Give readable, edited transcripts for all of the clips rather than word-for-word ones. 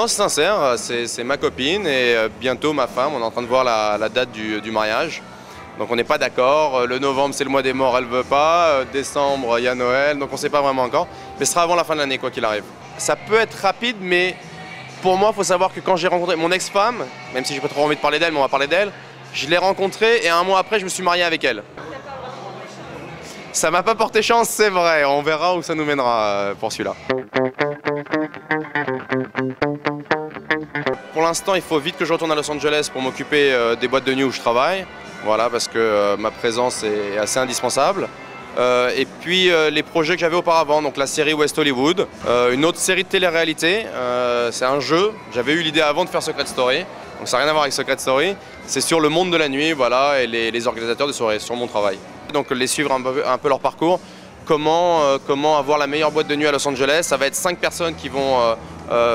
Non, c'est sincère, c'est ma copine et bientôt ma femme. On est en train de voir la date du mariage. Donc on n'est pas d'accord. Le novembre, c'est le mois des morts, elle veut pas. Décembre, il y a Noël, donc on ne sait pas vraiment encore. Mais ce sera avant la fin de l'année, quoi qu'il arrive. Ça peut être rapide, mais pour moi, il faut savoir que quand j'ai rencontré mon ex-femme, même si j'ai pas trop envie de parler d'elle, mais on va parler d'elle, je l'ai rencontrée et un mois après, je me suis marié avec elle. Ça m'a pas porté chance, c'est vrai. On verra où ça nous mènera pour celui-là. Pour l'instant, il faut vite que je retourne à Los Angeles pour m'occuper des boîtes de nuit où je travaille. Voilà, parce que ma présence est assez indispensable. Et puis les projets que j'avais auparavant, donc la série West Hollywood, une autre série de télé-réalité, c'est un jeu. J'avais eu l'idée avant de faire Secret Story, donc ça n'a rien à voir avec Secret Story. C'est sur le monde de la nuit, voilà, et les organisateurs de soirées, sur mon travail. Donc les suivre un peu leur parcours, comment avoir la meilleure boîte de nuit à Los Angeles. Ça va être 5 personnes qui vont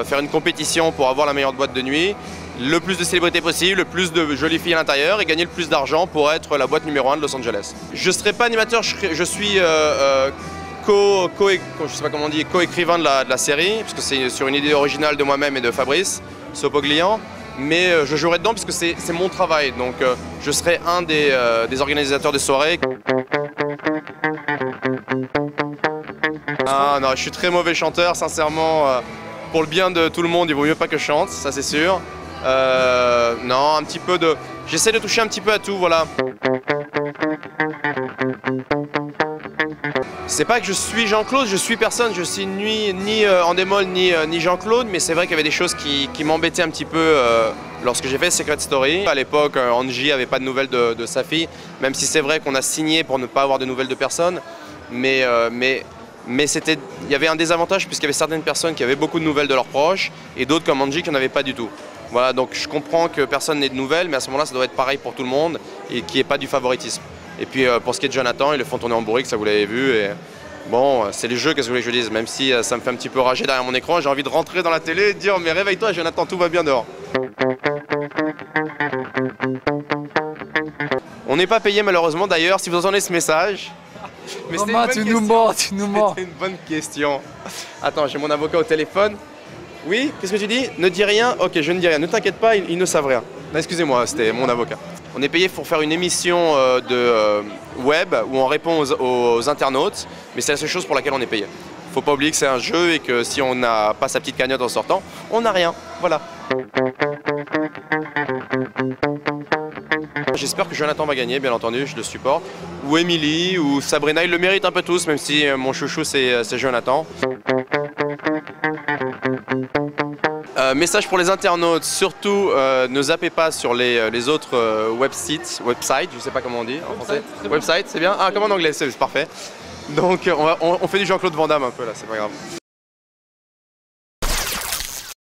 faire une compétition pour avoir la meilleure boîte de nuit, le plus de célébrités possible, le plus de jolies filles à l'intérieur et gagner le plus d'argent pour être la boîte numéro 1 de Los Angeles. Je ne serai pas animateur, je suis co-écrivain de la série, puisque c'est sur une idée originale de moi-même et de Fabrice Sopoglian. Mais je jouerai dedans puisque c'est mon travail, donc je serai un des organisateurs de soirées. Ah non, je suis très mauvais chanteur, sincèrement, pour le bien de tout le monde, il vaut mieux pas que je chante, ça c'est sûr. Non, un petit peu de... J'essaie de toucher un petit peu à tout, voilà. C'est pas que je suis Jean-Claude, je suis personne, je suis ni Endemol ni Jean-Claude, mais c'est vrai qu'il y avait des choses qui m'embêtaient un petit peu lorsque j'ai fait Secret Story. À l'époque, Angie n'avait pas de nouvelles de sa fille, même si c'est vrai qu'on a signé pour ne pas avoir de nouvelles de personne, mais il y avait un désavantage puisqu'il y avait certaines personnes qui avaient beaucoup de nouvelles de leurs proches et d'autres comme Angie qui n'en avaient pas du tout. Voilà, donc je comprends que personne n'ait de nouvelles, mais à ce moment-là, ça doit être pareil pour tout le monde et qu'il n'y ait pas du favoritisme. Et puis pour ce qui est de Jonathan, ils le font tourner en bourrique, ça vous l'avez vu. Et bon, c'est les jeux, qu'est-ce que vous voulez que je dise, même si ça me fait un petit peu rager derrière mon écran, j'ai envie de rentrer dans la télé et de dire mais réveille-toi Jonathan, tout va bien dehors. On n'est pas payé malheureusement d'ailleurs, si vous entendez ce message. Mais Romain, tu nous mens. C'est une bonne question. Attends, j'ai mon avocat au téléphone. Oui, qu'est-ce que tu dis? Ne dis rien? Ok, je ne dis rien. Ne t'inquiète pas, ils ne savent rien. Excusez-moi, c'était mon avocat. On est payé pour faire une émission de web où on répond aux internautes, mais c'est la seule chose pour laquelle on est payé. Faut pas oublier que c'est un jeu et que si on n'a pas sa petite cagnotte en sortant, on n'a rien. Voilà. J'espère que Jonathan va gagner, bien entendu, je le supporte. Ou Emily, ou Sabrina, ils le méritent un peu tous, même si mon chouchou c'est Jonathan. Message pour les internautes, surtout ne zappez pas sur les autres websites, je sais pas comment on dit en français. Website, c'est bien? Ah, comme en anglais, c'est parfait. Donc on fait du Jean-Claude Van Damme un peu là, c'est pas grave.